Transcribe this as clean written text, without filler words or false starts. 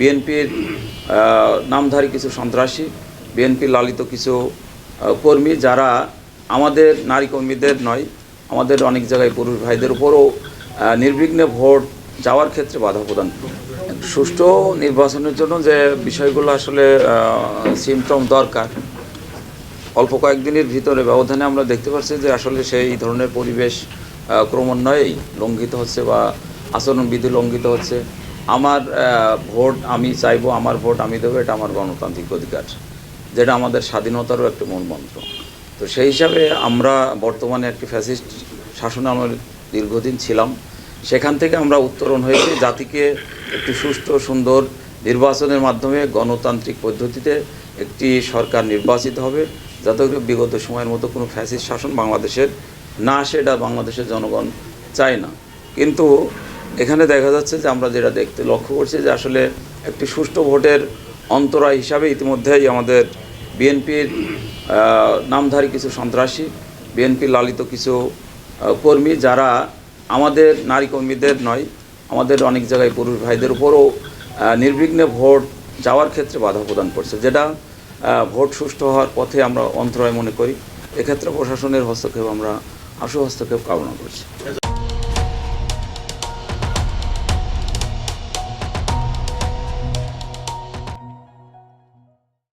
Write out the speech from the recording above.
বিএনপির নামধারী কিছু সন্ত্রাসী, বিএনপির লালিত কিছু কর্মী যারা আমাদের নারী কর্মীদের নয়, আমাদের অনেক জায়গায় পুরুষ ভাইদের উপরও নির্বিঘ্নে ভোট যাওয়ার ক্ষেত্রে বাধা প্রদান করে। সুষ্ঠু নির্বাচনের জন্য যে বিষয়গুলো আসলে সিমটম দরকার, অল্প কয়েকদিনের ভিতরে ব্যবধানে আমরা দেখতে পাচ্ছি যে আসলে সেই ধরনের পরিবেশ ক্রমান্বয়েই লঙ্ঘিত হচ্ছে বা আচরণবিধি লঙ্ঘিত হচ্ছে। আমার ভোট আমি চাইবো, আমার ভোট আমি দেবো, এটা আমার গণতান্ত্রিক অধিকার, যেটা আমাদের স্বাধীনতারও একটা মূল মন্ত্র। তো সেই হিসাবে আমরা বর্তমানে একটি ফ্যাসিস্ট শাসনে আমরা দীর্ঘদিন ছিলাম, সেখান থেকে আমরা উত্তরণ হয়েছি জাতিকে একটি সুষ্ঠু সুন্দর নির্বাচনের মাধ্যমে গণতান্ত্রিক পদ্ধতিতে একটি সরকার নির্বাচিত হবে, যাতে বিগত সময়ের মতো কোনো ফ্যাসিস্ট শাসন বাংলাদেশের না আসে, এটা বাংলাদেশের জনগণ চায় না। কিন্তু এখানে দেখা যাচ্ছে যে আমরা যেটা লক্ষ্য করছি যে আসলে একটি সুষ্ঠু ভোটের অন্তরায় হিসাবে ইতিমধ্যেই আমাদের বিএনপির নামধারী কিছু সন্ত্রাসী, বিএনপির লালিত কিছু কর্মী যারা আমাদের নারী কর্মীদের নয়, আমাদের অনেক জায়গায় পুরুষ ভাইদের উপরও নির্বিঘ্নে ভোট যাওয়ার ক্ষেত্রে বাধা প্রদান করছে, যেটা ভোট সুষ্ঠু হওয়ার পথে আমরা অন্তরায় মনে করি। এক্ষেত্রে প্রশাসনের হস্তক্ষেপ আমরা আশু হস্তক্ষেপ কামনা করছি।